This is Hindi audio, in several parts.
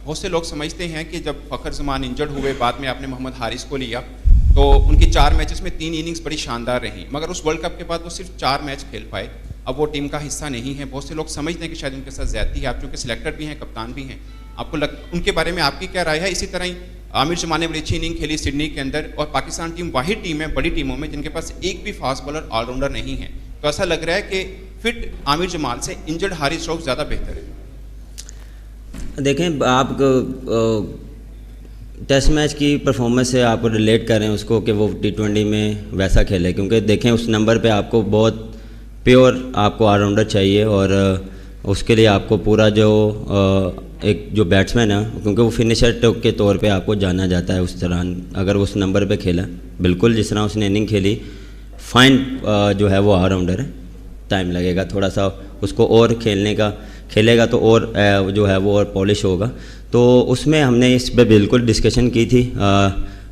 बहुत से लोग समझते हैं कि जब फ़खर ज़मान इंजर्ड हुए, बाद में आपने मोहम्मद हारिस को लिया, तो उनकी 4 मैचेस में 3 इनिंग्स बड़ी शानदार रहीं, मगर उस वर्ल्ड कप के बाद वो सिर्फ 4 मैच खेल पाए। अब वो टीम का हिस्सा नहीं है। बहुत से लोग समझते हैं कि शायद उनके साथ ज़्यादती है। आप चूँकि सिलेक्टर भी हैं, कप्तान भी हैं, आपको उनके बारे में आपकी क्या राय है? इसी तरह ही आमिर जमान ने बड़ी अच्छी इनिंग खेली सिडनी के अंदर, और पाकिस्तान टीम वाहिद टीम है बड़ी टीमों में जिनके पास एक भी फास्ट बॉलर ऑलराउंडर नहीं है। तो ऐसा लग रहा है कि फिट आमिर जमाल से इंजर्ड हारिस रऊफ ज़्यादा बेहतर है। देखें, आप टेस्ट मैच की परफॉर्मेंस से आपको रिलेट करें उसको कि वो T20 में वैसा खेले, क्योंकि देखें उस नंबर पे आपको बहुत प्योर आपको ऑलराउंडर चाहिए, और उसके लिए आपको पूरा जो एक जो बैट्समैन है, क्योंकि वो फिनिशर के तौर पे आपको जाना जाता है उस दौरान, अगर उस नंबर पे खेला बिल्कुल जिस तरह उसने इनिंग खेली, फाइन जो है वो ऑलराउंडर है। टाइम लगेगा थोड़ा सा उसको और खेलेगा तो और जो है वो और पॉलिश होगा। तो उसमें हमने इस पे बिल्कुल डिस्कशन की थी,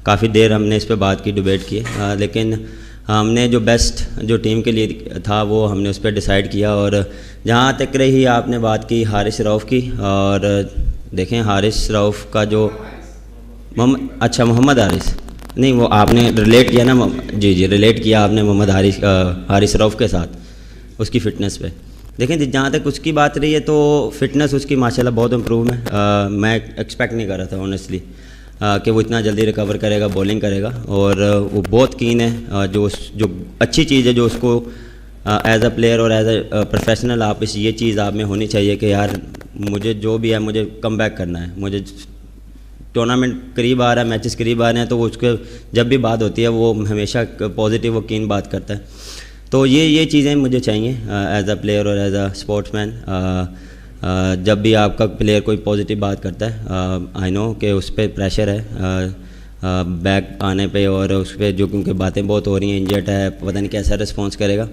काफ़ी देर हमने इस पे बात की, डिबेट की, लेकिन हमने जो बेस्ट जो टीम के लिए था वो हमने उस पर डिसाइड किया। और जहाँ तक रही आपने बात की हारिस रऊफ की, और देखें हारिस रऊफ का जो मोहम्मद हारिस नहीं, वो आपने रिलेट किया ना, जी रिलेट किया आपने मोहम्मद हारिस रऊफ के साथ उसकी फ़िटनेस पे। देखें जहाँ तक उसकी बात रही है तो फ़िटनेस उसकी माशाल्लाह बहुत इम्प्रूव है। मैं एक्सपेक्ट नहीं कर रहा था ऑनेस्टली कि वो इतना जल्दी रिकवर करेगा, बॉलिंग करेगा, और वो बहुत कीन है। जो अच्छी चीज़ है जो उसको एज अ प्लेयर और एज अ प्रोफेशनल आप ये चीज़ आप में होनी चाहिए कि यार मुझे जो भी है मुझे कम बैक करना है, मुझे टूर्नामेंट करीब आ रहा है, मैचेस करीब आ रहे हैं, तो उसके जब भी बात होती है वो हमेशा पॉजिटिव और कीन बात करता है। तो ये चीज़ें मुझे चाहिए एज अ प्लेयर और एज अ स्पोर्ट्समैन। जब भी आपका प्लेयर कोई पॉजिटिव बात करता है, आई नो कि उस पर प्रेशर है बैक आने पे, और उस पर जो क्योंकि बातें बहुत हो रही हैं, इंजर्ड है, पता नहीं कैसा रिस्पॉन्स करेगा।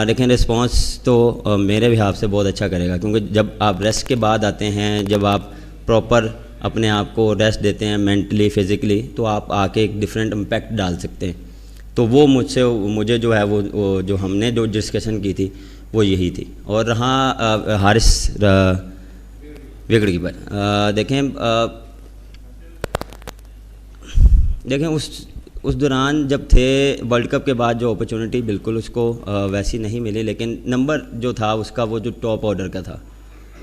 लेकिन रिस्पॉन्स तो मेरे भी हाथ से बहुत अच्छा करेगा, क्योंकि जब आप रेस्ट के बाद आते हैं, जब आप प्रॉपर अपने आप को रेस्ट देते हैं मेंटली फिज़िकली, तो आप आके एक डिफरेंट इम्पैक्ट डाल सकते हैं। तो वो मुझे जो है वो जो हमने जो डिस्कशन की थी वो यही थी। और रहा हारिस विकेट कीपर, देखें उस दौरान जब थे वर्ल्ड कप के बाद जो अपॉर्चुनिटी बिल्कुल उसको वैसी नहीं मिली, लेकिन नंबर जो था उसका वो जो टॉप ऑर्डर का था।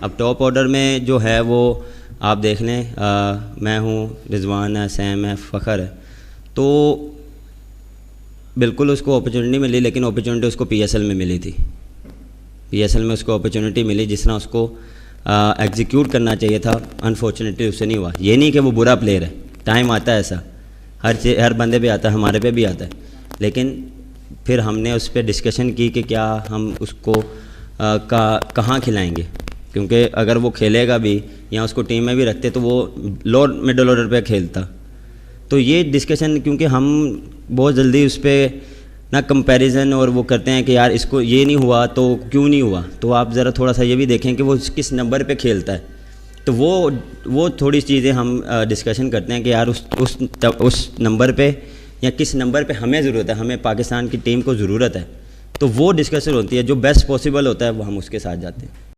अब टॉप ऑर्डर में जो है वो आप देख लें, मैं हूँ, रिजवान है, सैम है, फ़खर है, तो बिल्कुल उसको अपॉर्चुनिटी मिली, लेकिन अपॉर्चुनिटी उसको PSL में मिली थी। PSL में उसको अपॉर्चुनिटी मिली जिस तरह उसको एग्जीक्यूट करना चाहिए था, अनफॉर्चुनेटली उससे नहीं हुआ। ये नहीं कि वो बुरा प्लेयर है, टाइम आता है ऐसा, हर बंदे पे आता है, हमारे पे भी आता है, लेकिन फिर हमने उस पर डिस्कशन की कि क्या हम उसको कहाँ खिलाएंगे, क्योंकि अगर वो खेलेगा भी या उसको टीम में भी रखते तो वो लोअर मिडल ऑर्डर पे खेलता। तो ये डिस्कशन, क्योंकि हम बहुत जल्दी उस पर ना कंपैरिजन और वो करते हैं कि यार इसको ये नहीं हुआ तो क्यों नहीं हुआ, तो आप ज़रा थोड़ा सा ये भी देखें कि वो किस नंबर पे खेलता है। तो वो थोड़ी चीज़ें हम डिस्कशन करते हैं कि यार उस नंबर पे या किस नंबर पे हमें ज़रूरत है, हमें पाकिस्तान की टीम को ज़रूरत है, तो वो डिस्कशन होती है। जो बेस्ट पॉसिबल होता है वो हम उसके साथ जाते हैं।